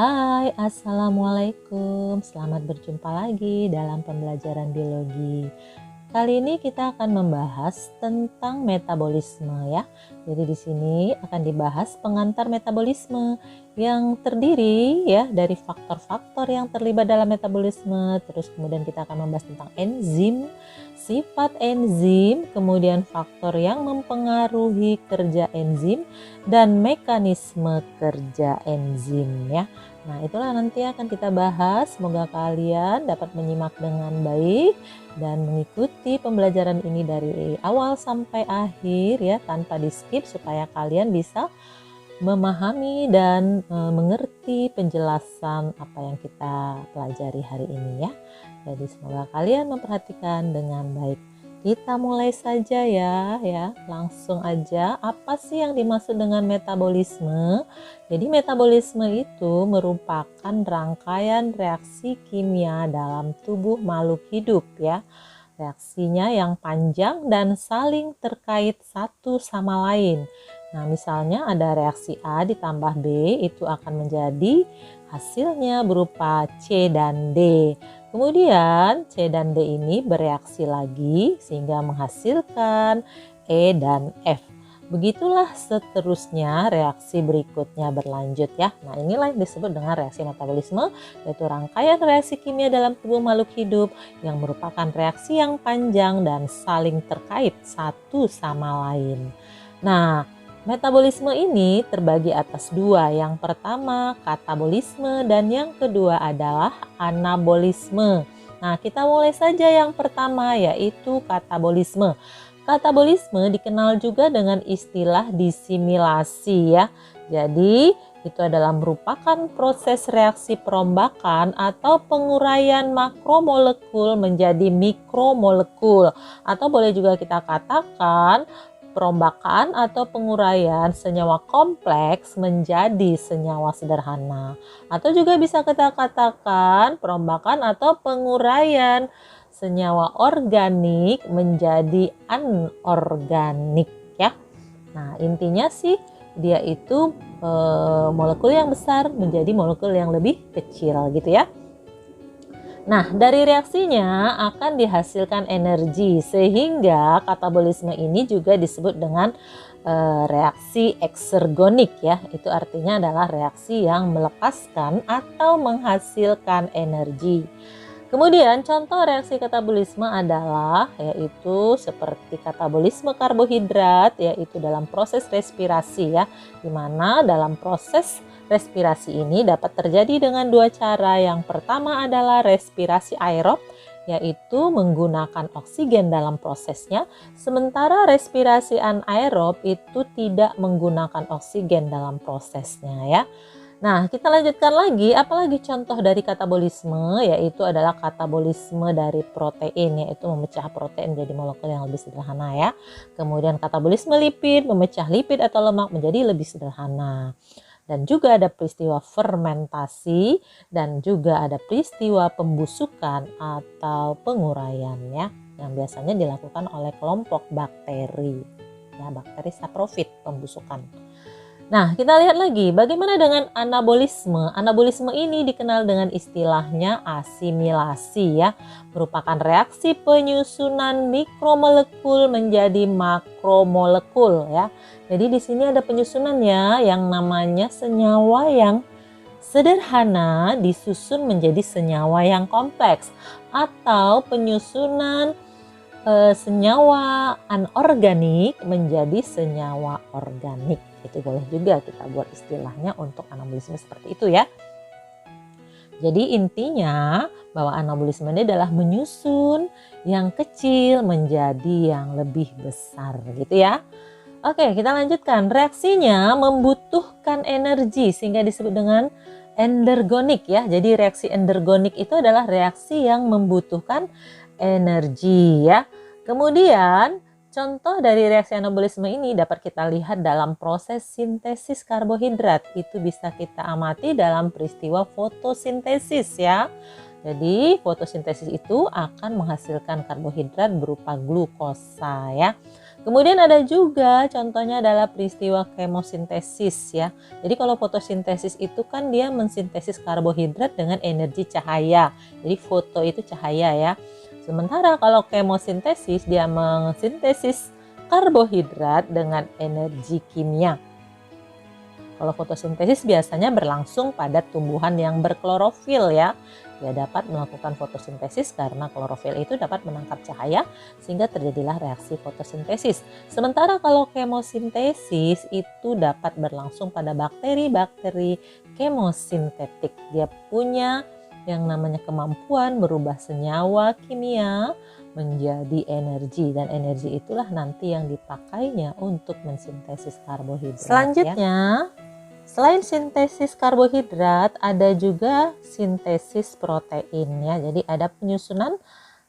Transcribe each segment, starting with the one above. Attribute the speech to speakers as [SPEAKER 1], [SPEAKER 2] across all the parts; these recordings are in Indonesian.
[SPEAKER 1] Hai, Assalamualaikum. Selamat berjumpa lagi dalam pembelajaran biologi. Kali ini kita akan membahas tentang metabolisme ya. Jadi di sini akan dibahas pengantar metabolisme yang terdiri ya dari faktor-faktor yang terlibat dalam metabolisme. Terus kemudian kita akan membahas tentang enzim, sifat enzim, kemudian faktor yang mempengaruhi kerja enzim dan mekanisme kerja enzim ya. Nah, itulah nanti akan kita bahas. Semoga kalian dapat menyimak dengan baik dan mengikuti pembelajaran ini dari awal sampai akhir ya, tanpa di skip supaya kalian bisa memahami dan mengerti penjelasan apa yang kita pelajari hari ini ya. Jadi semoga kalian memperhatikan dengan baik. Kita mulai saja ya, langsung aja. Apa sih yang dimaksud dengan metabolisme? Jadi metabolisme itu merupakan rangkaian reaksi kimia dalam tubuh makhluk hidup ya. Reaksinya yang panjang dan saling terkait satu sama lain. Nah, misalnya ada reaksi A ditambah B, itu akan menjadi hasilnya berupa C dan D. Kemudian C dan D ini bereaksi lagi sehingga menghasilkan E dan F. Begitulah seterusnya reaksi berikutnya berlanjut ya. Nah, inilah yang disebut dengan reaksi metabolisme, yaitu rangkaian reaksi kimia dalam tubuh makhluk hidup yang merupakan reaksi yang panjang dan saling terkait satu sama lain. Nah, metabolisme ini terbagi atas dua. Yang pertama katabolisme dan yang kedua adalah anabolisme. Nah, kita mulai saja yang pertama, yaitu katabolisme. Katabolisme dikenal juga dengan istilah disimilasi ya. Jadi itu adalah merupakan proses reaksi perombakan atau penguraian makromolekul menjadi mikromolekul. Atau boleh juga kita katakan perombakan atau penguraian senyawa kompleks menjadi senyawa sederhana. Atau juga bisa kita katakan perombakan atau penguraian senyawa organik menjadi anorganik ya. Nah, intinya sih dia itu molekul yang besar menjadi molekul yang lebih kecil gitu ya. Nah, dari reaksinya akan dihasilkan energi sehingga katabolisme ini juga disebut dengan reaksi eksergonik ya. Itu artinya adalah reaksi yang melepaskan atau menghasilkan energi. Kemudian contoh reaksi katabolisme adalah yaitu seperti katabolisme karbohidrat, yaitu dalam proses respirasi ya, di mana dalam proses respirasi ini dapat terjadi dengan dua cara. Yang pertama adalah respirasi aerob, yaitu menggunakan oksigen dalam prosesnya, sementara respirasi anaerob itu tidak menggunakan oksigen dalam prosesnya ya. Nah, kita lanjutkan lagi, apalagi contoh dari katabolisme, yaitu adalah katabolisme dari protein, yaitu memecah protein menjadi molekul yang lebih sederhana ya. Kemudian katabolisme lipid, memecah lipid atau lemak menjadi lebih sederhana. Dan juga ada peristiwa fermentasi dan juga ada peristiwa pembusukan atau penguraian ya, yang biasanya dilakukan oleh kelompok bakteri. Ya, bakteri saprofit pembusukan. Nah, kita lihat lagi bagaimana dengan anabolisme. Anabolisme ini dikenal dengan istilahnya asimilasi ya, merupakan reaksi penyusunan mikromolekul menjadi makromolekul ya. Jadi di sini ada penyusunannya yang namanya senyawa yang sederhana disusun menjadi senyawa yang kompleks, atau penyusunan senyawa anorganik menjadi senyawa organik. Itu boleh juga kita buat istilahnya untuk anabolisme seperti itu ya. Jadi intinya bahwa anabolisme ini adalah menyusun yang kecil menjadi yang lebih besar gitu ya. Oke, kita lanjutkan. Reaksinya membutuhkan energi sehingga disebut dengan endergonik ya. Jadi reaksi endergonik itu adalah reaksi yang membutuhkan energi ya. Kemudian contoh dari reaksi anabolisme ini dapat kita lihat dalam proses sintesis karbohidrat. Itu bisa kita amati dalam peristiwa fotosintesis ya. Jadi fotosintesis itu akan menghasilkan karbohidrat berupa glukosa ya. Kemudian ada juga contohnya adalah peristiwa kemosintesis ya. Jadi kalau fotosintesis itu kan dia mensintesis karbohidrat dengan energi cahaya. Jadi foto itu cahaya ya. Sementara kalau kemosintesis dia mensintesis karbohidrat dengan energi kimia. Kalau fotosintesis biasanya berlangsung pada tumbuhan yang berklorofil ya. Dia dapat melakukan fotosintesis karena klorofil itu dapat menangkap cahaya sehingga terjadilah reaksi fotosintesis. Sementara kalau kemosintesis itu dapat berlangsung pada bakteri-bakteri kemosintetik. Dia punya yang namanya kemampuan berubah senyawa kimia menjadi energi, dan energi itulah nanti yang dipakainya untuk mensintesis karbohidrat. Selanjutnya, selain sintesis karbohidrat, ada juga sintesis protein ya. Jadi ada penyusunan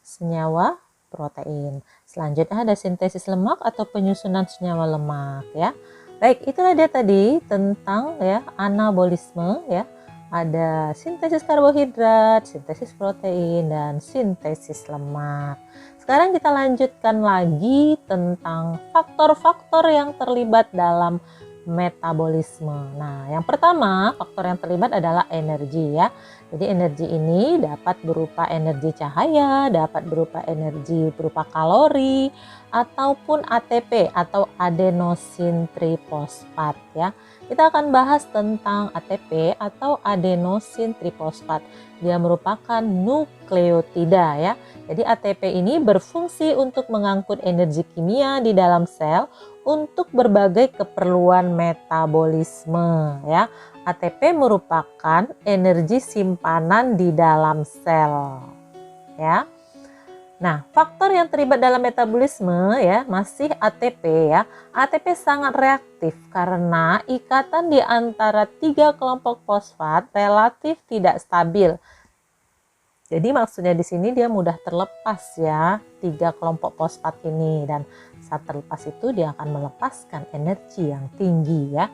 [SPEAKER 1] senyawa protein. Selanjutnya ada sintesis lemak atau penyusunan senyawa lemak ya. Baik, itulah dia tadi tentang ya anabolisme ya. Ada sintesis karbohidrat, sintesis protein, dan sintesis lemak. Sekarang kita lanjutkan lagi tentang faktor-faktor yang terlibat dalam metabolisme. Nah, yang pertama faktor yang terlibat adalah energi ya. Jadi energi ini dapat berupa energi cahaya, dapat berupa energi berupa kalori, ataupun ATP atau adenosin trifosfat ya. Kita akan bahas tentang ATP atau adenosin trifosfat. Dia merupakan nukleotida ya. Jadi ATP ini berfungsi untuk mengangkut energi kimia di dalam sel untuk berbagai keperluan metabolisme ya. ATP merupakan energi simpanan di dalam sel ya. Nah, faktor yang terlibat dalam metabolisme ya masih ATP ya. ATP sangat reaktif karena ikatan di antara 3 kelompok fosfat relatif tidak stabil. Jadi maksudnya di sini dia mudah terlepas ya 3 kelompok fosfat ini, dan saat terlepas itu dia akan melepaskan energi yang tinggi ya.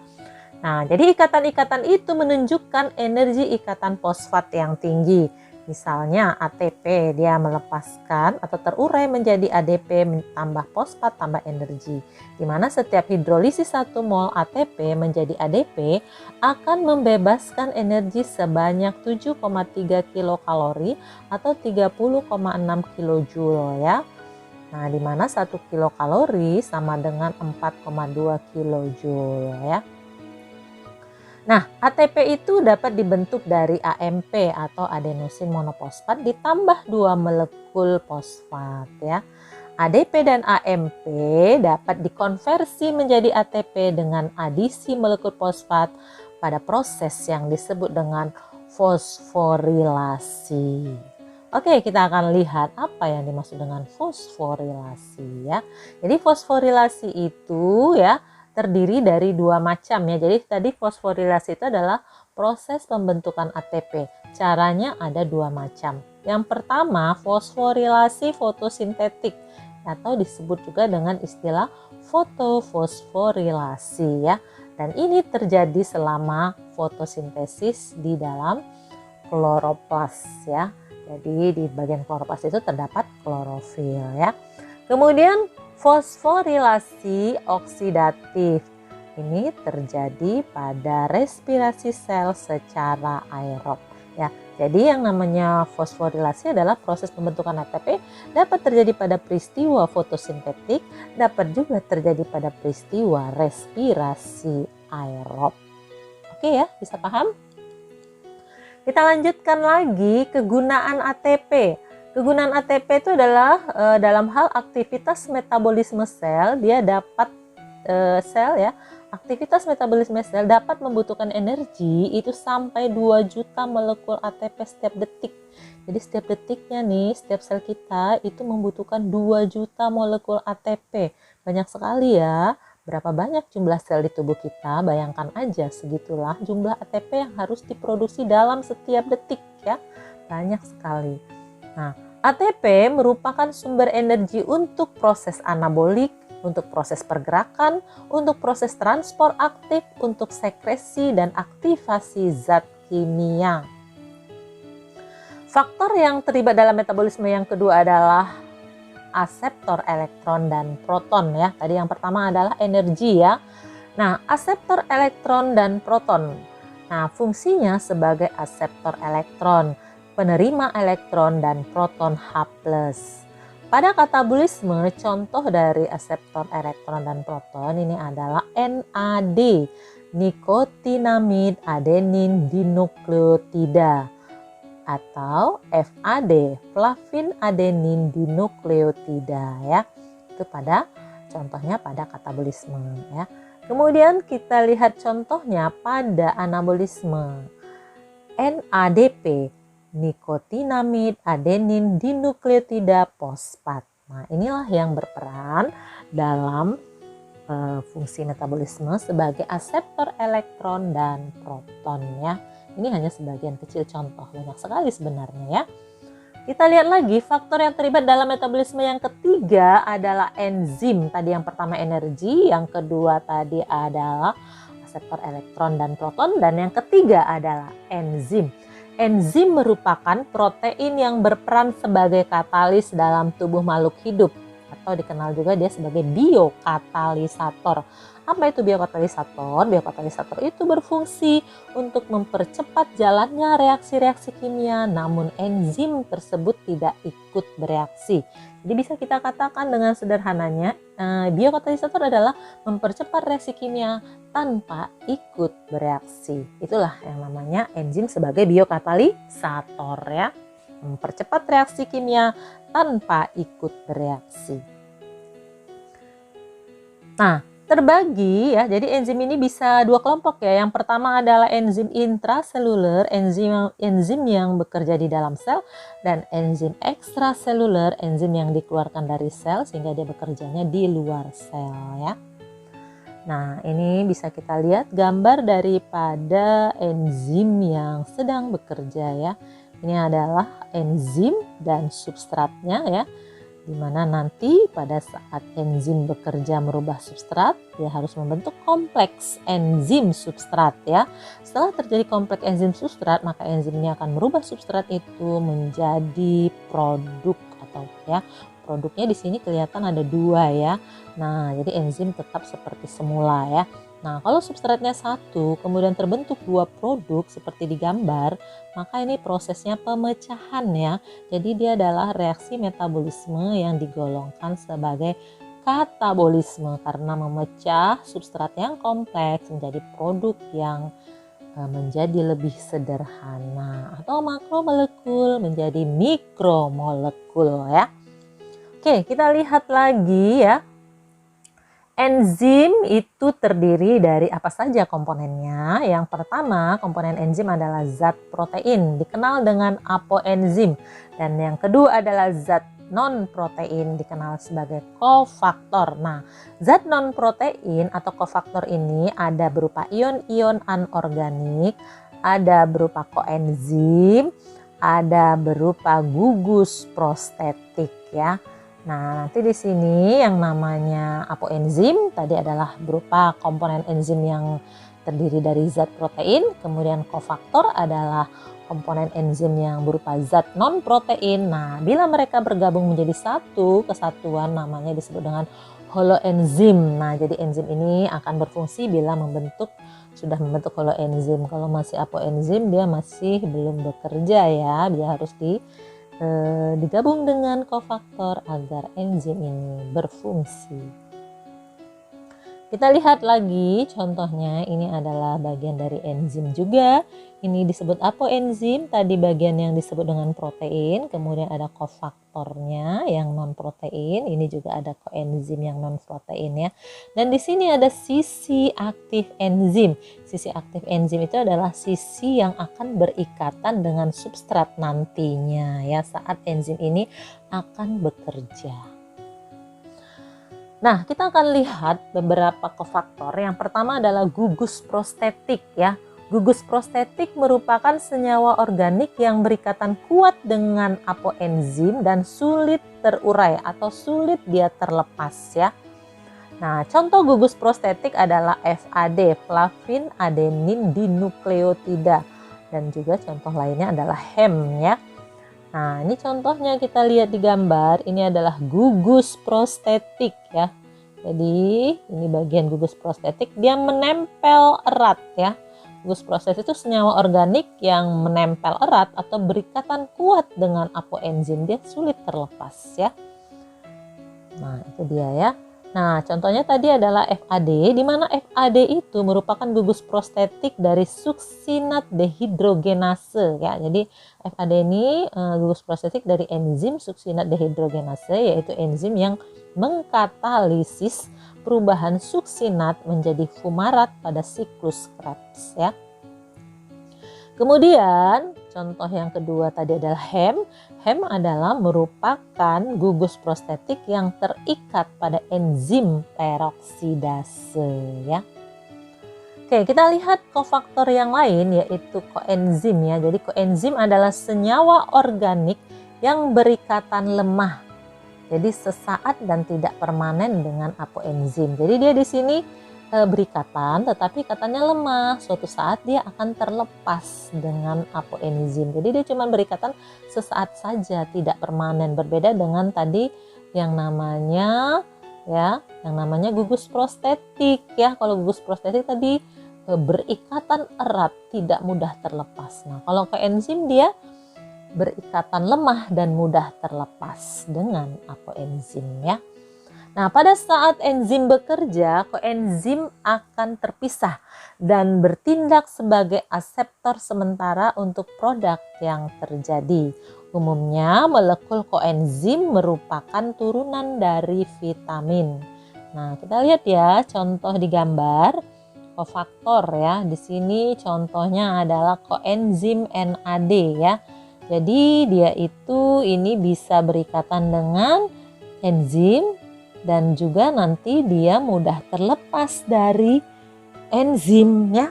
[SPEAKER 1] Nah, jadi ikatan-ikatan itu menunjukkan energi ikatan fosfat yang tinggi. Misalnya ATP dia melepaskan atau terurai menjadi ADP tambah fosfat tambah energi. Di mana setiap hidrolisis 1 mol ATP menjadi ADP akan membebaskan energi sebanyak 7,3 kilokalori atau 30,6 kilojoule ya. Nah, di mana 1 kilokalori sama dengan 4,2 kilojoule ya. Nah, ATP itu dapat dibentuk dari AMP atau adenosin monofosfat ditambah 2 molekul fosfat ya. ADP dan AMP dapat dikonversi menjadi ATP dengan adisi molekul fosfat pada proses yang disebut dengan fosforilasi. Oke, kita akan lihat apa yang dimaksud dengan fosforilasi ya. Jadi fosforilasi itu ya terdiri dari 2 macam ya. Jadi tadi fosforilasi itu adalah proses pembentukan ATP. Caranya ada 2 macam. Yang pertama fosforilasi fotosintetik atau disebut juga dengan istilah fotofosforilasi ya. Dan ini terjadi selama fotosintesis di dalam kloroplas ya. Jadi di bagian kloroplas itu terdapat klorofil ya. Kemudian fosforilasi oksidatif ini terjadi pada respirasi sel secara aerob ya. Jadi yang namanya fosforilasi adalah proses pembentukan ATP dapat terjadi pada peristiwa fotosintetik, dapat juga terjadi pada peristiwa respirasi aerob. Oke ya, bisa paham? Kita lanjutkan lagi kegunaan ATP. Kegunaan ATP itu adalah dalam hal aktivitas metabolisme sel, dia dapat aktivitas metabolisme sel dapat membutuhkan energi itu sampai 2 juta molekul ATP setiap detik. Jadi setiap detiknya nih, setiap sel kita itu membutuhkan 2 juta molekul ATP. Banyak sekali ya. Berapa banyak jumlah sel di tubuh kita? Bayangkan aja, segitulah jumlah ATP yang harus diproduksi dalam setiap detik ya. Banyak sekali. Nah, ATP merupakan sumber energi untuk proses anabolik, untuk proses pergerakan, untuk proses transport aktif, untuk sekresi dan aktivasi zat kimia. Faktor yang terlibat dalam metabolisme yang kedua adalah aseptor elektron dan proton ya. Tadi yang pertama adalah energi ya. Nah, aseptor elektron dan proton. Nah, fungsinya sebagai aseptor elektron, penerima elektron dan proton H+. Pada katabolisme, contoh dari aseptor elektron dan proton ini adalah NAD, nikotinamid adenin dinukleotida, atau FAD, flavin adenin dinukleotida ya. Itu pada contohnya pada katabolisme ya. Kemudian kita lihat contohnya pada anabolisme. NADP, nikotinamid adenin dinukleotida fosfat. Nah, inilah yang berperan dalam fungsi metabolisme sebagai aseptor elektron dan proton ya. Ini hanya sebagian kecil contoh, banyak sekali sebenarnya ya. Kita lihat lagi faktor yang terlibat dalam metabolisme yang ketiga adalah enzim. Tadi yang pertama energi, yang kedua tadi adalah aseptor elektron dan proton, dan yang ketiga adalah enzim. Enzim merupakan protein yang berperan sebagai katalis dalam tubuh makhluk hidup, atau dikenal juga dia sebagai biokatalisator. Apa itu biokatalisator? Biokatalisator itu berfungsi untuk mempercepat jalannya reaksi-reaksi kimia, namun enzim tersebut tidak ikut bereaksi. Jadi bisa kita katakan dengan sederhananya, biokatalisator adalah mempercepat reaksi kimia tanpa ikut bereaksi. Itulah yang namanya enzim sebagai biokatalisator ya. Mempercepat reaksi kimia tanpa ikut bereaksi. Nah, terbagi ya, jadi enzim ini bisa dua kelompok ya. Yang pertama adalah enzim intraseluler, enzim yang bekerja di dalam sel, dan enzim ekstraseluler, enzim yang dikeluarkan dari sel sehingga dia bekerjanya di luar sel ya. Nah, ini bisa kita lihat gambar daripada enzim yang sedang bekerja ya. Ini adalah enzim dan substratnya ya. Dimana nanti pada saat enzim bekerja merubah substrat, dia harus membentuk kompleks enzim substrat ya. Setelah terjadi kompleks enzim substrat, maka enzim ini akan merubah substrat itu menjadi produk, atau ya produknya di sini kelihatan ada dua ya. Nah, jadi enzim tetap seperti semula ya. Nah, kalau substratnya satu, kemudian terbentuk dua produk seperti di gambar, maka ini prosesnya pemecahan ya. Jadi dia adalah reaksi metabolisme yang digolongkan sebagai katabolisme karena memecah substrat yang kompleks menjadi produk yang menjadi lebih sederhana, atau makromolekul menjadi mikromolekul ya. Oke, kita lihat lagi ya. Enzim itu terdiri dari apa saja komponennya? Yang pertama, komponen enzim adalah zat protein, dikenal dengan apoenzim. Dan yang kedua adalah zat non-protein, dikenal sebagai kofaktor. Nah, zat non-protein atau kofaktor ini ada berupa ion-ion anorganik, ada berupa koenzim, ada berupa gugus prostetik ya. Nah, nanti di sini yang namanya apoenzim tadi adalah berupa komponen enzim yang terdiri dari zat protein, kemudian kofaktor adalah komponen enzim yang berupa zat non-protein. Nah, bila mereka bergabung menjadi satu kesatuan namanya disebut dengan holoenzim. Nah, jadi enzim ini akan berfungsi bila sudah membentuk holoenzim. Kalau masih apoenzim dia masih belum bekerja ya, dia harus digabung dengan kofaktor agar enzim ini berfungsi. Kita lihat lagi contohnya, ini adalah bagian dari enzim juga. Ini disebut apoenzim, tadi bagian yang disebut dengan protein, kemudian ada kofaktornya yang non protein, ini juga ada koenzim yang non protein ya. Dan di sini ada sisi aktif enzim. Sisi aktif enzim itu adalah sisi yang akan berikatan dengan substrat nantinya ya saat enzim ini akan bekerja. Nah, kita akan lihat beberapa kofaktor. Yang pertama adalah gugus prostetik ya. Gugus prostetik merupakan senyawa organik yang berikatan kuat dengan apoenzim dan sulit terurai atau sulit dia terlepas ya. Nah, contoh gugus prostetik adalah FAD, flavin adenin dinukleotida, dan juga contoh lainnya adalah HEM ya. Nah, ini contohnya kita lihat di gambar, ini adalah gugus prostetik ya. Jadi, ini bagian gugus prostetik, dia menempel erat ya. Gugus prostetik itu senyawa organik yang menempel erat atau berikatan kuat dengan apoenzim, dia sulit terlepas ya. Nah, itu dia ya. Nah, contohnya tadi adalah FAD, di mana FAD itu merupakan gugus prostetik dari suksinat dehidrogenase ya. Jadi FAD ini gugus prostetik dari enzim suksinat dehidrogenase, yaitu enzim yang mengkatalisis perubahan suksinat menjadi fumarat pada siklus Krebs ya. Kemudian contoh yang kedua tadi adalah HEM. HEM adalah merupakan gugus prostetik yang terikat pada enzim peroksidase ya. Oke, kita lihat kofaktor yang lain yaitu koenzim ya. Jadi koenzim adalah senyawa organik yang berikatan lemah. Jadi sesaat dan tidak permanen dengan apoenzim. Jadi dia di sini berikatan tetapi katanya lemah, suatu saat dia akan terlepas dengan apoenzim. Jadi dia cuma berikatan sesaat saja, tidak permanen, berbeda dengan tadi yang namanya gugus prostetik ya. Kalau gugus prostetik tadi berikatan erat, tidak mudah terlepas. Nah, kalau koenzim dia berikatan lemah dan mudah terlepas dengan apoenzim ya. Nah, pada saat enzim bekerja, koenzim akan terpisah dan bertindak sebagai aseptor sementara untuk produk yang terjadi. Umumnya, molekul koenzim merupakan turunan dari vitamin. Nah, kita lihat ya contoh di gambar kofaktor ya. Di sini contohnya adalah koenzim NAD ya. Jadi dia itu ini bisa berikatan dengan enzim dan juga nanti dia mudah terlepas dari enzimnya.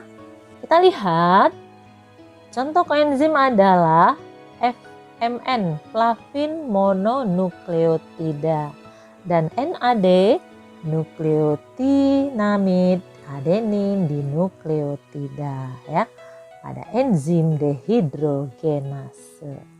[SPEAKER 1] Kita lihat contoh koenzim adalah FMN, flavin mononukleotida, dan NAD, nukleotinamid adenin dinukleotida ya, pada enzim dehidrogenase.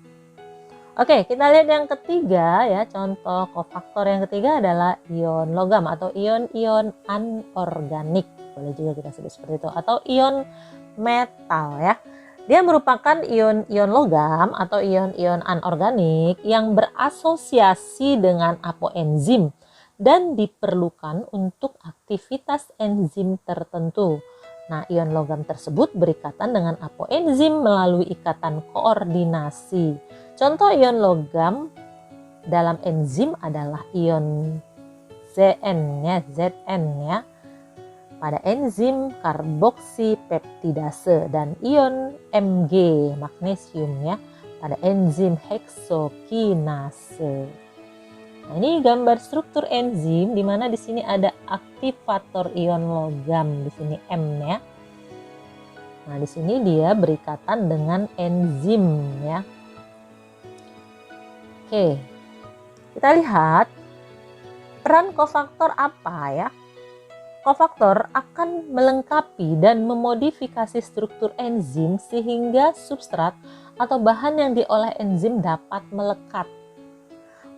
[SPEAKER 1] Oke, kita lihat yang ketiga ya, contoh kofaktor yang ketiga adalah ion logam atau ion-ion anorganik, boleh juga kita sebut seperti itu, atau ion metal ya. Dia merupakan ion-ion logam atau ion-ion anorganik yang berasosiasi dengan apoenzim dan diperlukan untuk aktivitas enzim tertentu. Nah, ion logam tersebut berikatan dengan apoenzim melalui ikatan koordinasi. Contoh ion logam dalam enzim adalah ion Zn ya, pada enzim karboksipeptidase, dan ion Mg magnesium ya pada enzim heksokinase. Nah, ini gambar struktur enzim di mana di sini ada aktivator ion logam, di sini M ya. Nah, di sini dia berikatan dengan enzim ya. Oke, kita lihat peran kofaktor apa ya. Kofaktor akan melengkapi dan memodifikasi struktur enzim sehingga substrat atau bahan yang diolah enzim dapat melekat.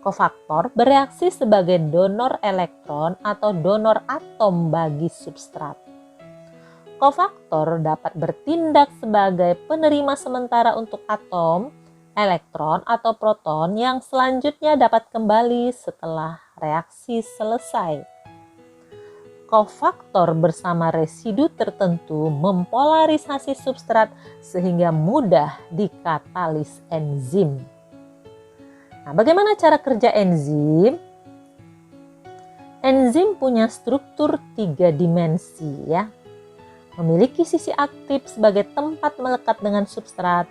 [SPEAKER 1] Kofaktor bereaksi sebagai donor elektron atau donor atom bagi substrat. Kofaktor dapat bertindak sebagai penerima sementara untuk atom, elektron atau proton yang selanjutnya dapat kembali setelah reaksi selesai. Kofaktor bersama residu tertentu mempolarisasi substrat sehingga mudah dikatalis enzim. Nah, bagaimana cara kerja enzim? Enzim punya struktur 3 dimensi ya. Memiliki sisi aktif sebagai tempat melekat dengan substrat.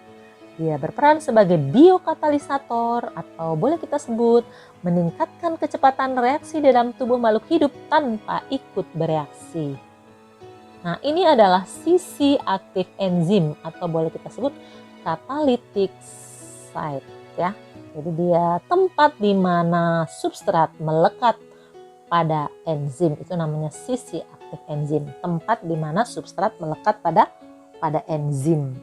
[SPEAKER 1] Dia berperan sebagai biokatalisator atau boleh kita sebut meningkatkan kecepatan reaksi dalam tubuh makhluk hidup tanpa ikut bereaksi. Nah, ini adalah sisi aktif enzim atau boleh kita sebut catalytic site ya. Jadi dia tempat di mana substrat melekat pada enzim, itu namanya sisi aktif enzim, tempat di mana substrat melekat pada enzim.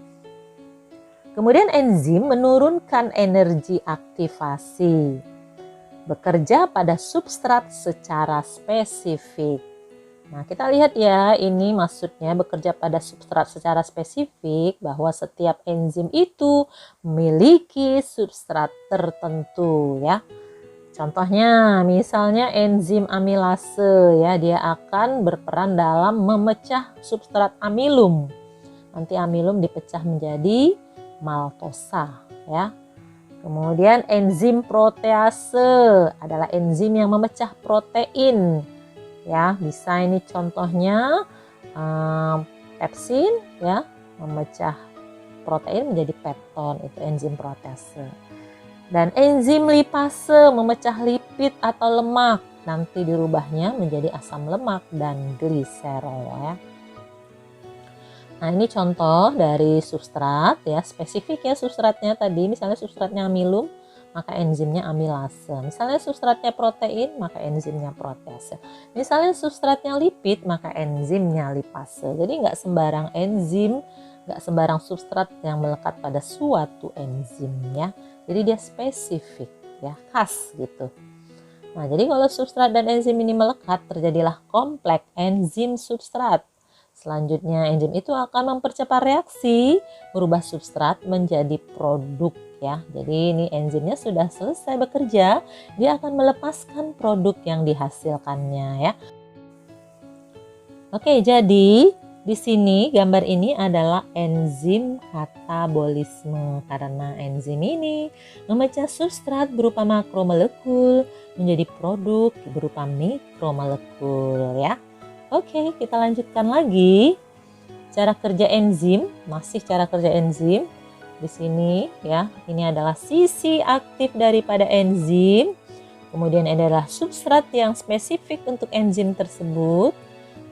[SPEAKER 1] Kemudian enzim menurunkan energi aktivasi, bekerja pada substrat secara spesifik. Nah, kita lihat ya, ini maksudnya bekerja pada substrat secara spesifik bahwa setiap enzim itu memiliki substrat tertentu ya. Contohnya, misalnya enzim amilase ya, dia akan berperan dalam memecah substrat amilum. Nanti amilum dipecah menjadi maltosa ya. Kemudian enzim protease adalah enzim yang memecah protein. Ya, bisa ini contohnya pepsin ya, memecah protein menjadi pepton, itu enzim protease. Dan enzim lipase memecah lipid atau lemak, nanti dirubahnya menjadi asam lemak dan gliserol ya. Nah, ini contoh dari substrat ya, spesifik ya substratnya tadi, misalnya substratnya amilum, maka enzimnya amilase. Misalnya substratnya protein, maka enzimnya protease. Misalnya substratnya lipid, maka enzimnya lipase. Jadi nggak sembarang enzim, nggak sembarang substrat yang melekat pada suatu enzim ya. Jadi dia spesifik ya, khas gitu. Nah, jadi kalau substrat dan enzim ini melekat, terjadilah kompleks enzim substrat. Selanjutnya enzim itu akan mempercepat reaksi, merubah substrat menjadi produk ya. Jadi ini enzimnya sudah selesai bekerja, dia akan melepaskan produk yang dihasilkannya ya. Oke, jadi di sini gambar ini adalah enzim katabolisme, karena enzim ini memecah substrat berupa makromolekul menjadi produk berupa mikromolekul ya. Oke, kita lanjutkan lagi. Cara kerja enzim, masih cara kerja enzim. Di sini ya, ini adalah sisi aktif daripada enzim. Kemudian adalah substrat yang spesifik untuk enzim tersebut.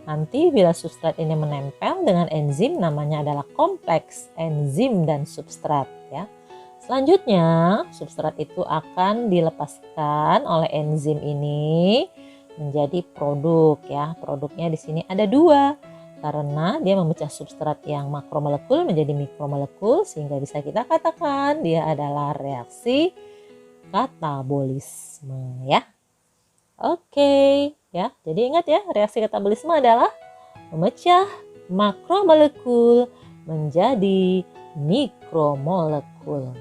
[SPEAKER 1] Nanti bila substrat ini menempel dengan enzim, namanya adalah kompleks enzim dan substrat ya. Selanjutnya, substrat itu akan dilepaskan oleh enzim ini menjadi produk ya. Produknya di sini ada dua, karena dia memecah substrat yang makromolekul menjadi mikromolekul, sehingga bisa kita katakan dia adalah reaksi katabolisme ya. Oke ya, jadi ingat ya, reaksi katabolisme adalah memecah makromolekul menjadi mikromolekul.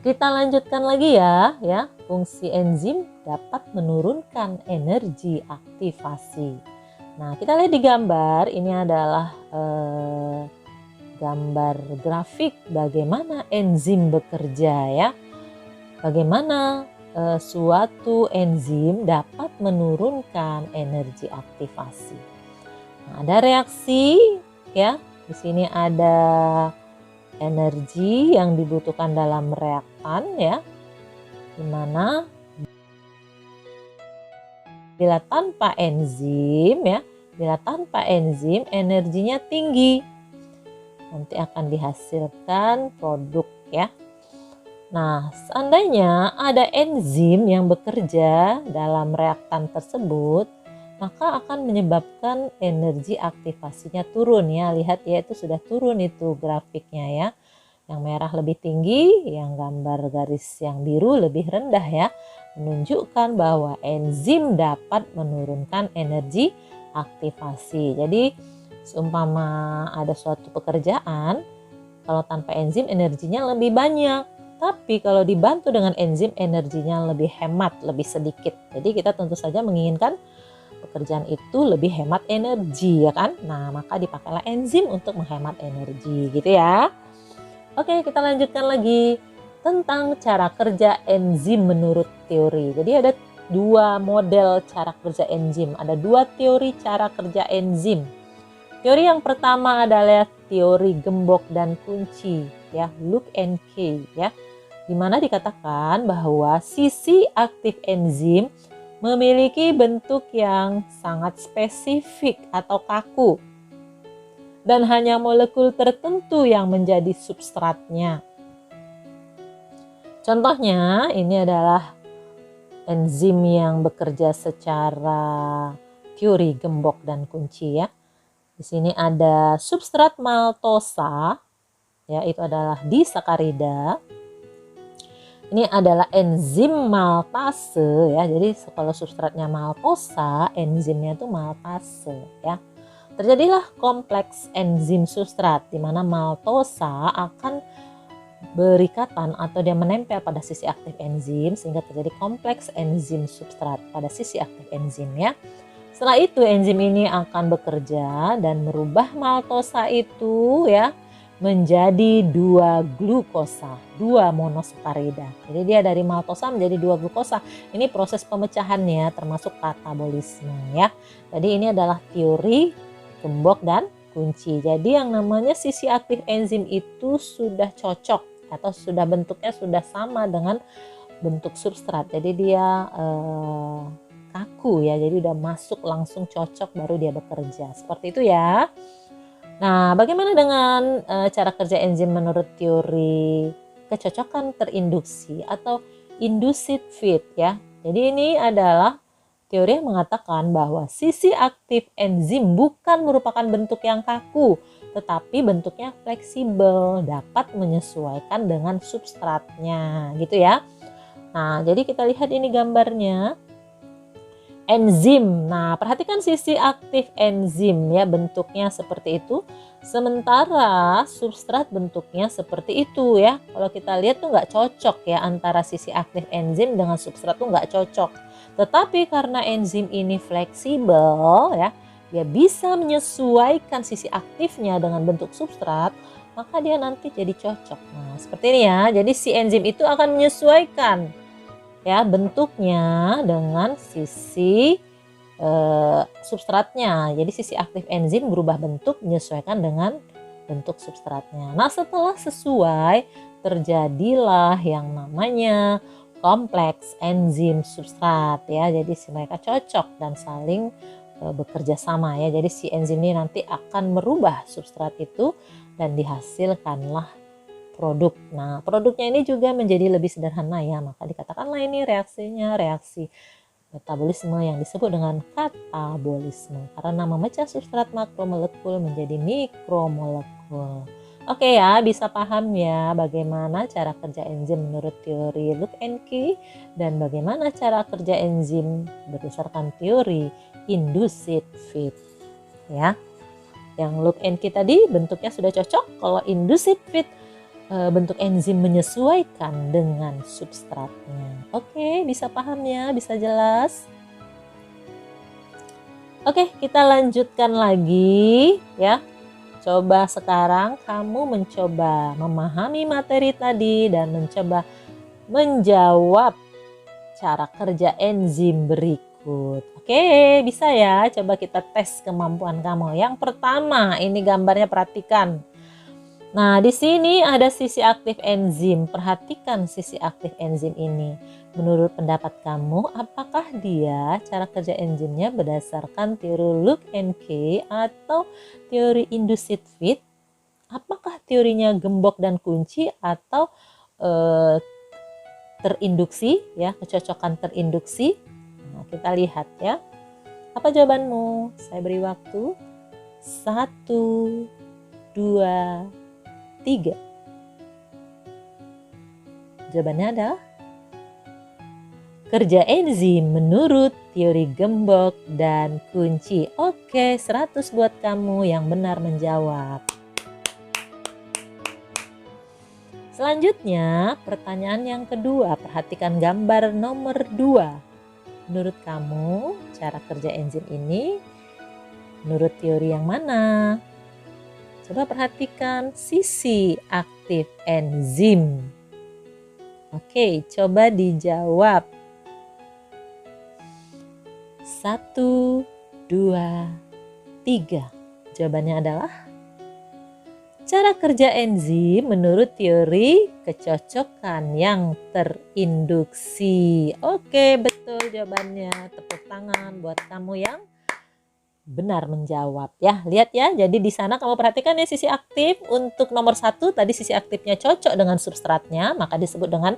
[SPEAKER 1] Kita lanjutkan lagi ya, fungsi enzim dapat menurunkan energi aktivasi. Nah, kita lihat di gambar, ini adalah gambar grafik bagaimana enzim bekerja ya. Bagaimana suatu enzim dapat menurunkan energi aktivasi. Nah, ada reaksi ya. Di sini ada energi yang dibutuhkan dalam reaktan ya, dimana bila tanpa enzim energinya tinggi, nanti akan dihasilkan produk ya. Nah, seandainya ada enzim yang bekerja dalam reaktan tersebut, maka akan menyebabkan energi aktivasinya turun ya. Lihat ya, itu sudah turun itu grafiknya ya. Yang merah lebih tinggi, yang gambar garis yang biru lebih rendah ya. Menunjukkan bahwa enzim dapat menurunkan energi aktivasi. Jadi seumpama ada suatu pekerjaan, kalau tanpa enzim energinya lebih banyak. Tapi kalau dibantu dengan enzim energinya lebih hemat, lebih sedikit. Jadi kita tentu saja menginginkan pekerjaan itu lebih hemat energi ya kan. Nah, maka dipakailah enzim untuk menghemat energi gitu ya. Oke, kita lanjutkan lagi tentang cara kerja enzim menurut teori. Jadi ada dua model cara kerja enzim, ada dua teori cara kerja enzim. Teori yang pertama adalah teori gembok dan kunci ya, lock and key ya. Di mana dikatakan bahwa sisi aktif enzim memiliki bentuk yang sangat spesifik atau kaku dan hanya molekul tertentu yang menjadi substratnya. Contohnya ini adalah enzim yang bekerja secara teori gembok dan kunci ya. Di sini ada substrat maltosa ya, itu adalah disakarida. Ini adalah enzim maltase ya. Jadi kalau substratnya maltosa, enzimnya itu maltase ya. Terjadilah kompleks enzim substrat di mana maltosa akan berikatan atau dia menempel pada sisi aktif enzim sehingga terjadi kompleks enzim substrat pada sisi aktif enzim ya. Setelah itu enzim ini akan bekerja dan merubah maltosa itu ya menjadi 2 glukosa, 2 monosakarida. Jadi dia dari maltosa menjadi 2 glukosa. Ini proses pemecahannya termasuk katabolisme ya. Jadi ini adalah teori gembok dan kunci. Jadi yang namanya sisi aktif enzim itu sudah cocok atau sudah bentuknya sudah sama dengan bentuk substrat. Jadi dia kaku ya. Jadi udah masuk langsung cocok baru dia bekerja. Seperti itu ya. Nah, bagaimana dengan cara kerja enzim menurut teori kecocokan terinduksi atau induced fit ya. Jadi ini adalah teori yang mengatakan bahwa sisi aktif enzim bukan merupakan bentuk yang kaku, tetapi bentuknya fleksibel, dapat menyesuaikan dengan substratnya gitu ya. Nah, jadi kita lihat ini gambarnya. Enzim. Nah, perhatikan sisi aktif enzim ya, bentuknya seperti itu. Sementara substrat bentuknya seperti itu ya. Kalau kita lihat tuh nggak cocok ya antara sisi aktif enzim dengan substrat tuh nggak cocok. Tetapi karena enzim ini fleksibel ya, dia bisa menyesuaikan sisi aktifnya dengan bentuk substrat, maka dia nanti jadi cocok. Nah, seperti ini ya. Jadi si enzim itu akan menyesuaikan ya bentuknya dengan sisi substratnya. Jadi sisi aktif enzim berubah bentuk menyesuaikan dengan bentuk substratnya. Nah, setelah sesuai terjadilah yang namanya kompleks enzim substrat ya. Jadi mereka cocok dan saling bekerja sama ya. Jadi si enzim ini nanti akan merubah substrat itu dan dihasilkanlah produk. Nah, produknya ini juga menjadi lebih sederhana ya, maka dikatakanlah ini reaksinya reaksi metabolisme yang disebut dengan katabolisme karena memecah substrat makromolekul menjadi mikromolekul. Oke ya, bisa paham ya bagaimana cara kerja enzim menurut teori Luke and Key dan bagaimana cara kerja enzim berdasarkan teori induced fit ya. Yang Luke and Key tadi bentuknya sudah cocok, kalau induced fit bentuk enzim menyesuaikan dengan substratnya. Oke, bisa paham ya, bisa jelas. Oke, kita lanjutkan lagi ya. Coba sekarang kamu mencoba memahami materi tadi dan mencoba menjawab cara kerja enzim berikut. Oke, bisa ya. Coba kita tes kemampuan kamu. Yang pertama, ini gambarnya perhatikan. Nah, di sini ada sisi aktif enzim. Perhatikan sisi aktif enzim ini. Menurut pendapat kamu, apakah dia cara kerja enzimnya berdasarkan teori Luke and Key atau teori induced fit? Apakah teorinya gembok dan kunci atau terinduksi ya, kecocokan terinduksi? Nah, kita lihat ya. Apa jawabanmu? Saya beri waktu. 1, 2, 3. Jawabannya adalah kerja enzim menurut teori gembok dan kunci. Oke, 100 buat kamu yang benar menjawab. Selanjutnya, pertanyaan yang kedua. Perhatikan gambar nomor 2. Menurut kamu, cara kerja enzim ini menurut teori yang mana? Coba perhatikan sisi aktif enzim. Oke, coba dijawab. 1, 2, 3. Jawabannya adalah cara kerja enzim menurut teori kecocokan yang terinduksi. Oke, betul jawabannya. Tepuk tangan buat kamu yang benar menjawab ya. Lihat ya, jadi di sana kamu perhatikan ya sisi aktif untuk nomor 1 tadi sisi aktifnya cocok dengan substratnya, maka disebut dengan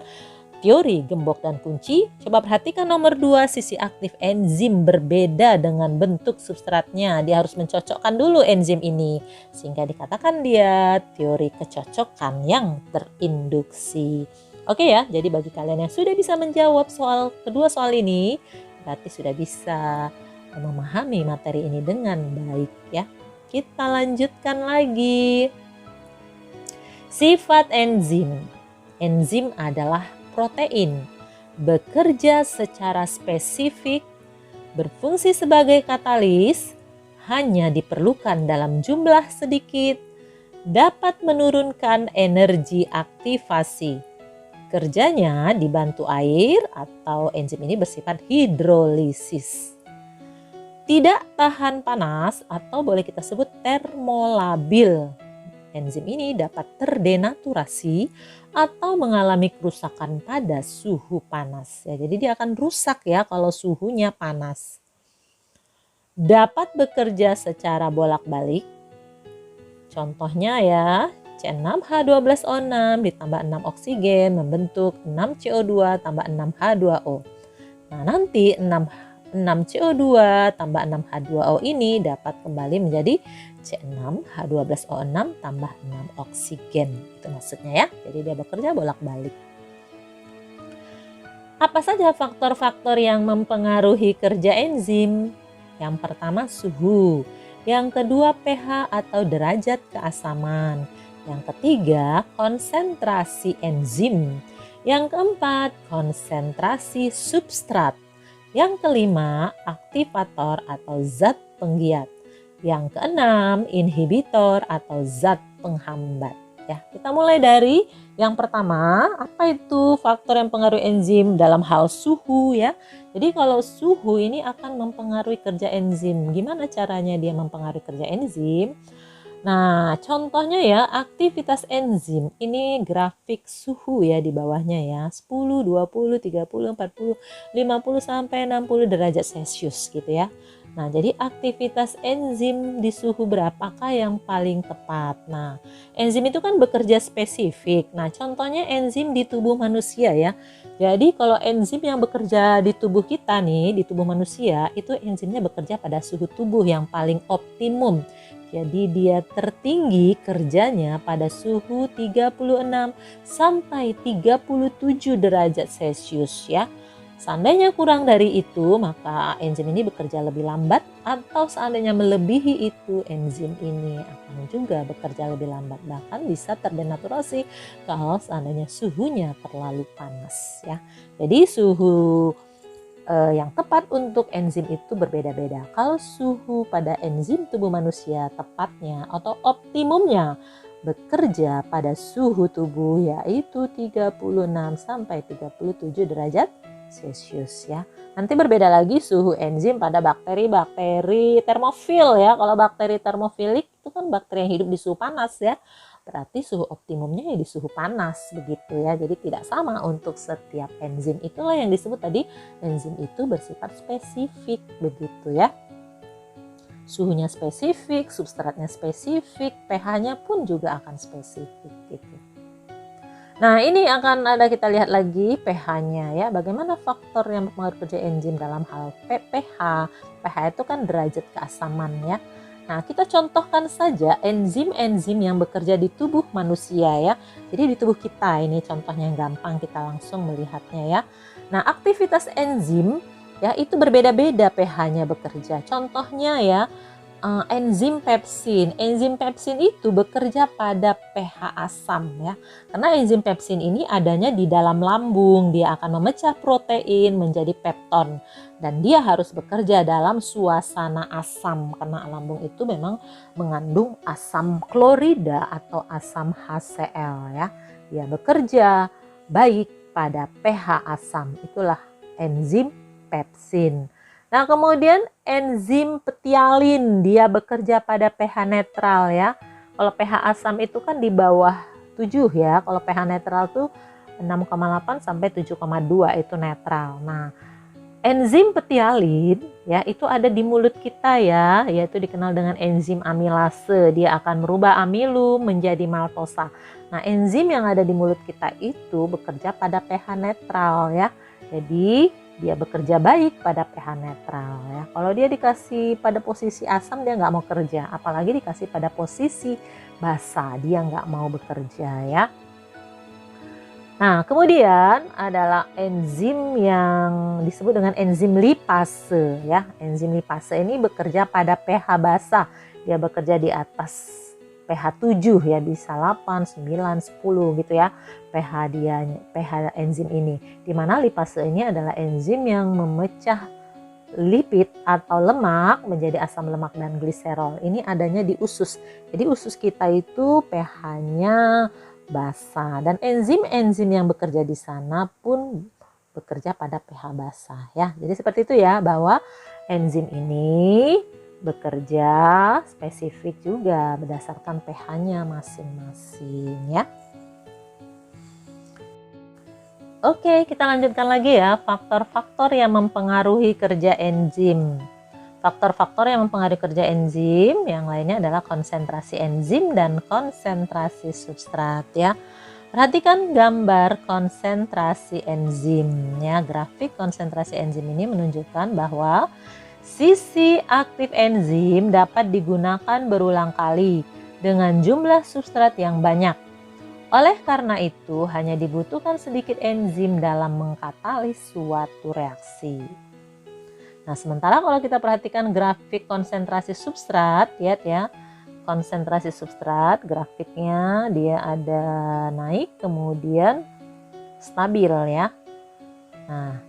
[SPEAKER 1] teori gembok dan kunci. Coba perhatikan nomor 2, sisi aktif enzim berbeda dengan bentuk substratnya. Dia harus mencocokkan dulu enzim ini sehingga dikatakan dia teori kecocokan yang terinduksi. Oke ya, jadi bagi kalian yang sudah bisa menjawab kedua soal ini, berarti sudah bisa memahami materi ini dengan baik ya. Kita lanjutkan lagi. Sifat enzim. Enzim adalah protein, bekerja secara spesifik, berfungsi sebagai katalis, hanya diperlukan dalam jumlah sedikit, dapat menurunkan energi aktivasi. Kerjanya dibantu air atau enzim ini bersifat hidrolisis. Tidak tahan panas atau boleh kita sebut termolabil. Enzim ini dapat terdenaturasi atau mengalami kerusakan pada suhu panas. Ya, jadi dia akan rusak ya kalau suhunya panas. Dapat bekerja secara bolak-balik. Contohnya ya, C6H12O6 ditambah 6 oksigen membentuk 6 CO2 tambah 6 H2O. Nah, nanti 6 CO2 tambah 6 H2O ini dapat kembali menjadi C6H12O6 tambah 6 oksigen. Itu maksudnya ya. Jadi dia bekerja bolak-balik. Apa saja faktor-faktor yang mempengaruhi kerja enzim? Yang pertama suhu. Yang kedua pH atau derajat keasaman. Yang ketiga konsentrasi enzim. Yang keempat konsentrasi substrat. Yang kelima, aktivator atau zat penggiat. Yang keenam, inhibitor atau zat penghambat. Ya, kita mulai dari yang pertama, apa itu faktor yang mempengaruhi enzim dalam hal suhu ya. Jadi kalau suhu ini akan mempengaruhi kerja enzim. Gimana caranya dia mempengaruhi kerja enzim? Nah, contohnya ya, aktivitas enzim ini grafik suhu ya di bawahnya ya, 10, 20, 30, 40, 50 sampai 60 derajat Celcius gitu ya. Nah, jadi aktivitas enzim di suhu berapakah yang paling tepat? Nah, enzim itu kan bekerja spesifik. Nah, contohnya enzim di tubuh manusia ya. Jadi kalau enzim yang bekerja di tubuh kita nih, di tubuh manusia, itu enzimnya bekerja pada suhu tubuh yang paling optimum. Jadi dia tertinggi kerjanya pada suhu 36 sampai 37 derajat Celcius ya. Seandainya kurang dari itu, maka enzim ini bekerja lebih lambat, atau seandainya melebihi itu, enzim ini akan juga bekerja lebih lambat, bahkan bisa terdenaturasi kalau seandainya suhunya terlalu panas ya. Jadi suhu yang tepat untuk enzim itu berbeda-beda. Kalau suhu pada enzim tubuh manusia tepatnya atau optimumnya bekerja pada suhu tubuh yaitu 36 sampai 37 derajat Celcius ya. Nanti berbeda lagi suhu enzim pada bakteri-bakteri termofil ya. Kalau bakteri termofilik itu kan bakteri yang hidup di suhu panas ya. Berarti suhu optimumnya ya di suhu panas begitu ya. Jadi tidak sama untuk setiap enzim. Itulah yang disebut tadi enzim itu bersifat spesifik begitu ya. Suhunya spesifik, substratnya spesifik, pH-nya pun juga akan spesifik gitu. Nah, ini akan ada kita lihat lagi pH-nya ya. Bagaimana faktor yang mempengaruhi kerja enzim dalam hal pH. pH itu kan derajat keasaman ya. Nah, kita contohkan saja enzim-enzim yang bekerja di tubuh manusia ya. Jadi di tubuh kita ini contohnya yang gampang kita langsung melihatnya ya. Nah, aktivitas enzim ya itu berbeda-beda pH-nya bekerja. Contohnya ya enzim pepsin. Enzim pepsin itu bekerja pada pH asam ya. Karena enzim pepsin ini adanya di dalam lambung, dia akan memecah protein menjadi pepton. Dan dia harus bekerja dalam suasana asam karena lambung itu memang mengandung asam klorida atau asam HCl ya. Dia bekerja baik pada pH asam. Itulah enzim pepsin. Nah, kemudian enzim petialin dia bekerja pada pH netral ya. Kalau pH asam itu kan di bawah 7 ya. Kalau pH netral tuh 6,8 sampai 7,2 itu netral. Nah, Enzim petialin ya itu ada di mulut kita ya, yaitu dikenal dengan enzim amilase. Dia akan merubah amilum menjadi maltosa. Nah, enzim yang ada di mulut kita itu bekerja pada pH netral ya. Jadi dia bekerja baik pada pH netral ya. Kalau dia dikasih pada posisi asam dia nggak mau kerja, apalagi dikasih pada posisi basa dia nggak mau bekerja ya. Nah, kemudian adalah enzim yang disebut dengan enzim lipase ya. Enzim lipase ini bekerja pada pH basa. Dia bekerja di atas pH 7 ya, bisa 8, 9, 10 gitu ya. pH enzim ini. Di mana lipase ini adalah enzim yang memecah lipid atau lemak menjadi asam lemak dan gliserol. Ini adanya di usus. Jadi usus kita itu pH-nya basa dan enzim-enzim yang bekerja di sana pun bekerja pada pH basa ya. Jadi seperti itu ya, bahwa enzim ini bekerja spesifik juga berdasarkan pH-nya masing-masing ya. Oke, kita lanjutkan lagi ya, faktor-faktor yang mempengaruhi kerja enzim. Faktor-faktor yang mempengaruhi kerja enzim yang lainnya adalah konsentrasi enzim dan konsentrasi substrat ya. Perhatikan gambar konsentrasi enzim ya. Grafik konsentrasi enzim ini menunjukkan bahwa sisi aktif enzim dapat digunakan berulang kali dengan jumlah substrat yang banyak. Oleh karena itu, hanya dibutuhkan sedikit enzim dalam mengkatalis suatu reaksi. Nah, sementara kalau kita perhatikan grafik konsentrasi substrat, lihat ya, konsentrasi substrat grafiknya dia ada naik kemudian stabil ya. Nah,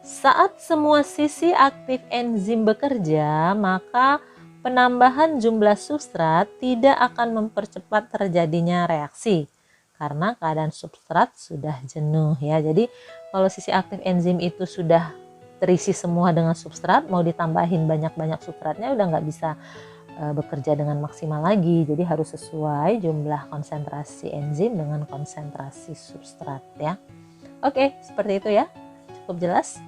[SPEAKER 1] saat semua sisi aktif enzim bekerja, maka penambahan jumlah substrat tidak akan mempercepat terjadinya reaksi karena keadaan substrat sudah jenuh ya. Jadi kalau sisi aktif enzim itu sudah terisi semua dengan substrat, mau ditambahin banyak-banyak substratnya udah nggak bisa bekerja dengan maksimal lagi. Jadi harus sesuai jumlah konsentrasi enzim dengan konsentrasi substrat ya. Oke, seperti itu ya. Cukup jelas?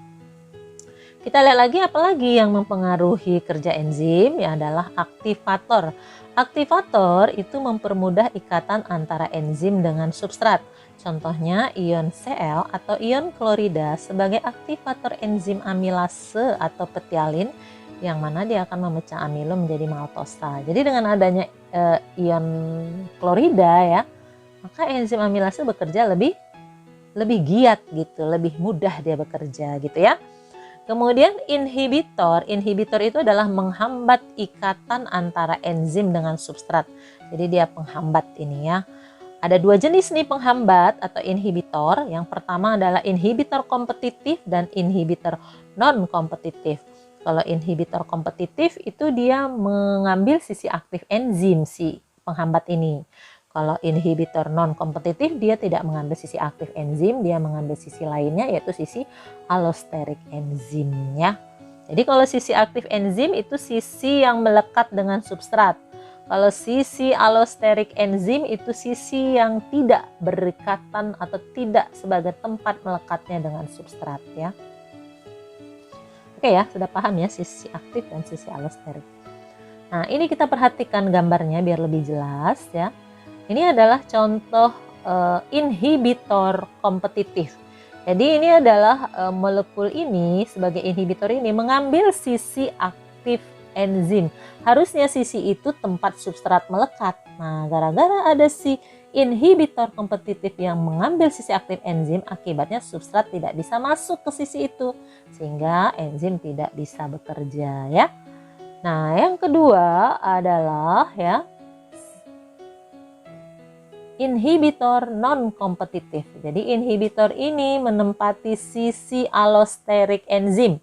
[SPEAKER 1] Kita lihat lagi apalagi yang mempengaruhi kerja enzim, ya adalah aktivator. Aktivator itu mempermudah ikatan antara enzim dengan substrat. Contohnya ion Cl atau ion klorida sebagai aktivator enzim amilase atau petialin yang mana dia akan memecah amilum menjadi maltosa. Jadi dengan adanya ion klorida ya, maka enzim amilase bekerja lebih giat gitu, lebih mudah dia bekerja gitu ya. Kemudian inhibitor itu adalah menghambat ikatan antara enzim dengan substrat. Jadi dia penghambat ini ya. Ada dua jenis nih penghambat atau inhibitor. Yang pertama adalah inhibitor kompetitif dan inhibitor non-kompetitif. Kalau inhibitor kompetitif itu dia mengambil sisi aktif enzim si penghambat ini. Kalau inhibitor non-kompetitif dia tidak mengambil sisi aktif enzim, dia mengambil sisi lainnya yaitu sisi allosterik enzimnya. Jadi kalau sisi aktif enzim itu sisi yang melekat dengan substrat. Kalau sisi allosterik enzim itu sisi yang tidak berikatan atau tidak sebagai tempat melekatnya dengan substrat ya. Oke ya, sudah paham ya sisi aktif dan sisi allosterik. Nah, ini kita perhatikan gambarnya biar lebih jelas ya. Ini adalah contoh inhibitor kompetitif. Jadi ini adalah molekul ini sebagai inhibitor ini mengambil sisi aktif enzim. Harusnya sisi itu tempat substrat melekat. Nah, gara-gara ada si inhibitor kompetitif yang mengambil sisi aktif enzim, akibatnya substrat tidak bisa masuk ke sisi itu sehingga enzim tidak bisa bekerja ya. Nah, yang kedua adalah ya inhibitor non-kompetitif. Jadi inhibitor ini menempati sisi allosterik enzim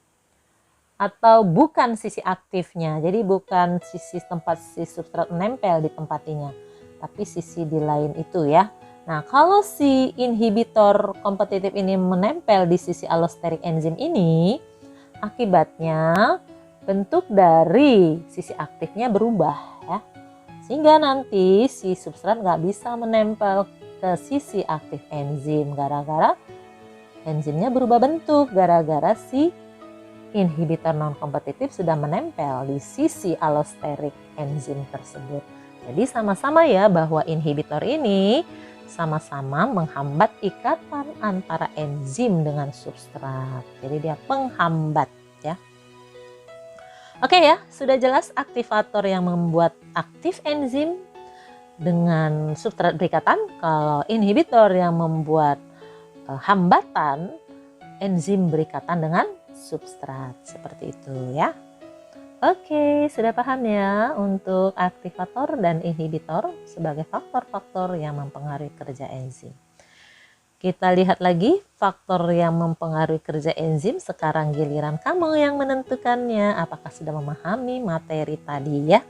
[SPEAKER 1] atau bukan sisi aktifnya. Jadi bukan sisi tempat si substrat menempel di tempatinya, tapi sisi di lain itu ya. Nah, kalau si inhibitor kompetitif ini menempel di sisi allosterik enzim ini, akibatnya bentuk dari sisi aktifnya berubah ya. Sehingga nanti si substrat nggak bisa menempel ke sisi aktif enzim gara-gara enzimnya berubah bentuk gara-gara si inhibitor non-kompetitif sudah menempel di sisi allosterik enzim tersebut. Jadi sama-sama ya bahwa inhibitor ini sama-sama menghambat ikatan antara enzim dengan substrat. Jadi dia penghambat ya. Oke ya, sudah jelas aktivator yang membuat aktif enzim dengan substrat berikatan. Kalau inhibitor yang membuat hambatan enzim berikatan dengan substrat, seperti itu ya. Oke, sudah paham ya untuk aktivator dan inhibitor sebagai faktor-faktor yang mempengaruhi kerja enzim. Kita lihat lagi faktor yang mempengaruhi kerja enzim. Sekarang giliran kamu yang menentukannya. Apakah sudah memahami materi tadi ya?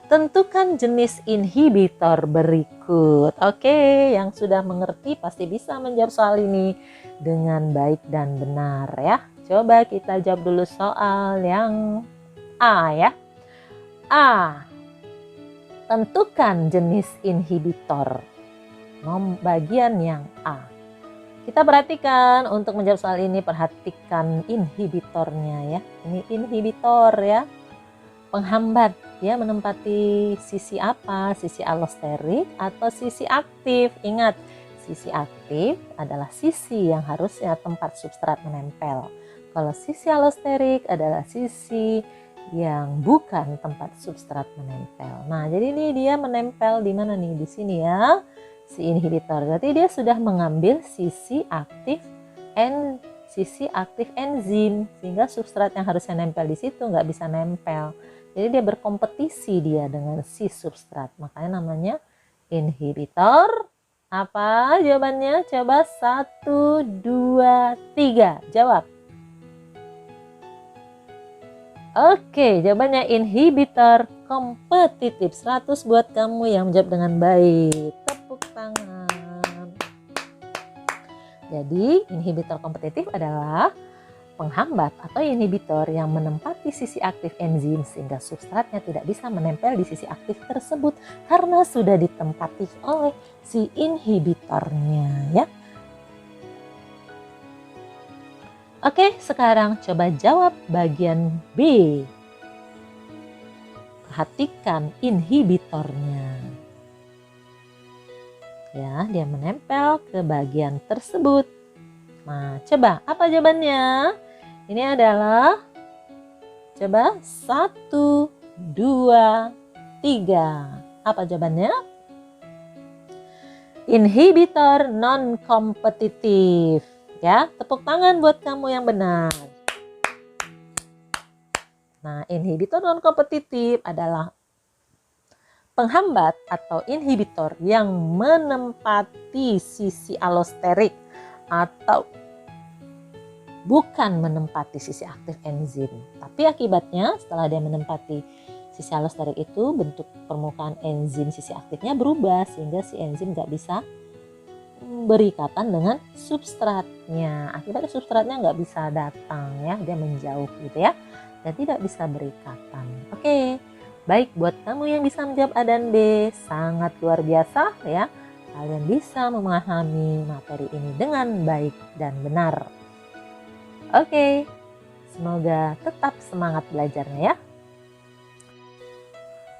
[SPEAKER 1] Tentukan jenis inhibitor berikut. Oke, yang sudah mengerti pasti bisa menjawab soal ini dengan baik dan benar ya. Coba kita jawab dulu soal yang A ya. A. Tentukan jenis inhibitor. Bagian yang A. Kita perhatikan untuk menjawab soal ini, perhatikan inhibitornya ya. Ini inhibitor ya. Penghambat, dia menempati sisi apa? Sisi allosterik atau sisi aktif? Ingat, sisi aktif adalah sisi yang harusnya tempat substrat menempel. Kalau sisi allosterik adalah sisi yang bukan tempat substrat menempel. Nah, jadi ini dia menempel di mana nih? Di sini ya, si inhibitor. Berarti dia sudah mengambil sisi aktif enzim, sehingga substrat yang harusnya nempel di situ nggak bisa nempel. Jadi dia berkompetisi dia dengan si substrat. Makanya namanya inhibitor. Apa jawabannya? Coba 1, 2, 3. Jawab. Oke, jawabannya inhibitor kompetitif. 100 buat kamu yang menjawab dengan baik. Tepuk tangan. Jadi, inhibitor kompetitif adalah penghambat atau inhibitor yang menempati sisi aktif enzim sehingga substratnya tidak bisa menempel di sisi aktif tersebut karena sudah ditempati oleh si inhibitornya ya. Oke, sekarang coba jawab bagian B. Perhatikan inhibitornya. Ya, dia menempel ke bagian tersebut. Nah, coba apa jawabannya? Ini adalah coba 1, 2, 3. Apa jawabannya? Inhibitor non-kompetitif. Ya, tepuk tangan buat kamu yang benar. Nah, inhibitor non-kompetitif adalah penghambat atau inhibitor yang menempati sisi allosterik atau bukan menempati sisi aktif enzim. Tapi akibatnya setelah dia menempati sisi allosterik itu, bentuk permukaan enzim sisi aktifnya berubah sehingga si enzim nggak bisa berikatan dengan substratnya. Akibatnya substratnya nggak bisa datang ya, dia menjauh gitu ya, dan tidak bisa berikatan. Oke, baik buat kamu yang bisa menjawab A dan B, sangat luar biasa ya. Kalian bisa memahami materi ini dengan baik dan benar. Oke, semoga tetap semangat belajarnya ya.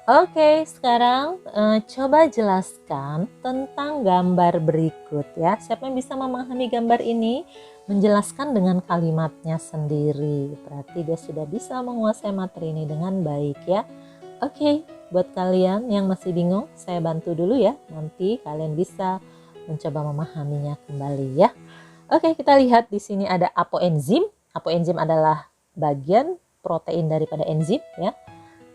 [SPEAKER 1] Oke, sekarang coba jelaskan tentang gambar berikut ya. Siapa yang bisa memahami gambar ini? Menjelaskan dengan kalimatnya sendiri. Berarti dia sudah bisa menguasai materi ini dengan baik ya. Oke, buat kalian yang masih bingung, saya bantu dulu ya. Nanti kalian bisa mencoba memahaminya kembali ya. Oke, kita lihat di sini ada apoenzim. Apoenzim adalah bagian protein daripada enzim ya,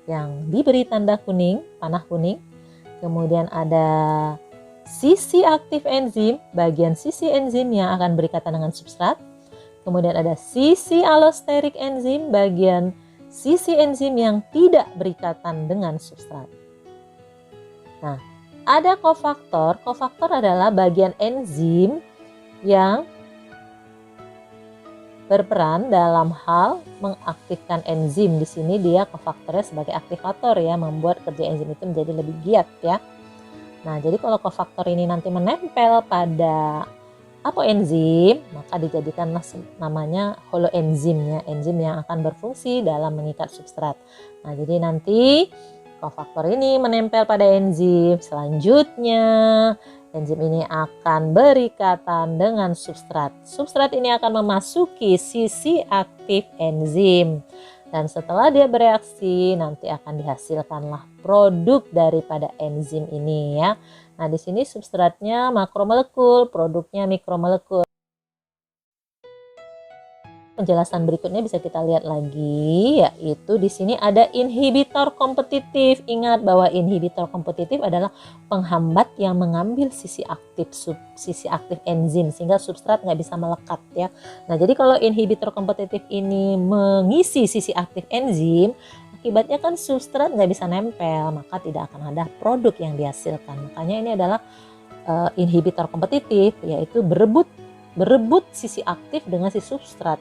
[SPEAKER 1] yang diberi tanda kuning, panah kuning. Kemudian ada sisi aktif enzim, bagian sisi enzim yang akan berikatan dengan substrat. Kemudian ada sisi allosterik enzim, bagian sisi enzim yang tidak berikatan dengan substrat. Nah, ada kofaktor. Kofaktor adalah bagian enzim yang berperan dalam hal mengaktifkan enzim. Di sini dia kofaktornya sebagai aktivator ya, membuat kerja enzim itu menjadi lebih giat ya. Nah, jadi kalau kofaktor ini nanti menempel pada apoenzim, maka dijadikanlah namanya holoenzim ya, enzim yang akan berfungsi dalam mengikat substrat. Nah, jadi nanti kofaktor ini menempel pada enzim. Selanjutnya, enzim ini akan berikatan dengan substrat. Substrat ini akan memasuki sisi aktif enzim. Dan setelah dia bereaksi, nanti akan dihasilkanlah produk daripada enzim ini ya. Nah, di sini substratnya makromolekul, produknya mikromolekul. Penjelasan berikutnya bisa kita lihat lagi, yaitu di sini ada inhibitor kompetitif. Ingat bahwa inhibitor kompetitif adalah penghambat yang mengambil sisi aktif enzim sehingga substrat nggak bisa melekat ya. Nah, jadi kalau inhibitor kompetitif ini mengisi sisi aktif enzim, akibatnya kan substrat nggak bisa nempel, maka tidak akan ada produk yang dihasilkan. Makanya ini adalah inhibitor kompetitif, yaitu berebut sisi aktif dengan si substrat,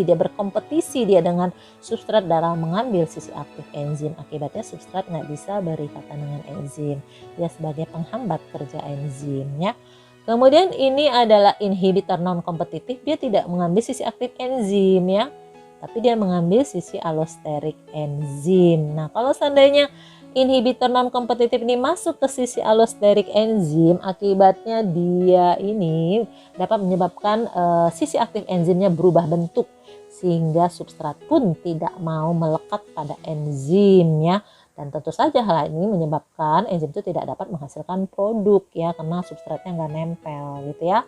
[SPEAKER 1] dia berkompetisi dengan substrat dalam mengambil sisi aktif enzim. Akibatnya substrat nggak bisa berikatan dengan enzim, dia sebagai penghambat kerja enzim ya. Kemudian ini adalah inhibitor non kompetitif, dia tidak mengambil sisi aktif enzim ya, tapi dia mengambil sisi allosterik enzim. Nah, kalau seandainya inhibitor non kompetitif ini masuk ke sisi allosterik enzim, akibatnya dia ini dapat menyebabkan sisi aktif enzimnya berubah bentuk sehingga substrat pun tidak mau melekat pada enzim ya. Dan tentu saja hal ini menyebabkan enzim itu tidak dapat menghasilkan produk ya, karena substratnya nggak nempel gitu ya.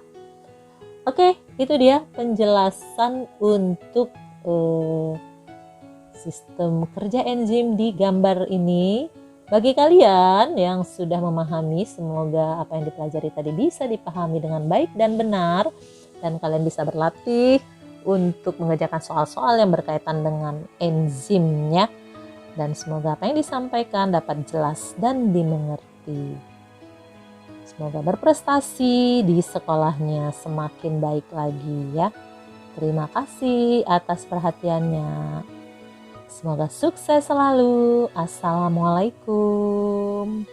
[SPEAKER 1] Oke, itu dia penjelasan untuk sistem kerja enzim di gambar ini. Bagi kalian yang sudah memahami, semoga apa yang dipelajari tadi bisa dipahami dengan baik dan benar, dan kalian bisa berlatih untuk mengerjakan soal-soal yang berkaitan dengan enzimnya, dan semoga apa yang disampaikan dapat jelas dan dimengerti. Semoga berprestasi di sekolahnya semakin baik lagi ya. Terima kasih atas perhatiannya. Semoga sukses selalu. Assalamualaikum.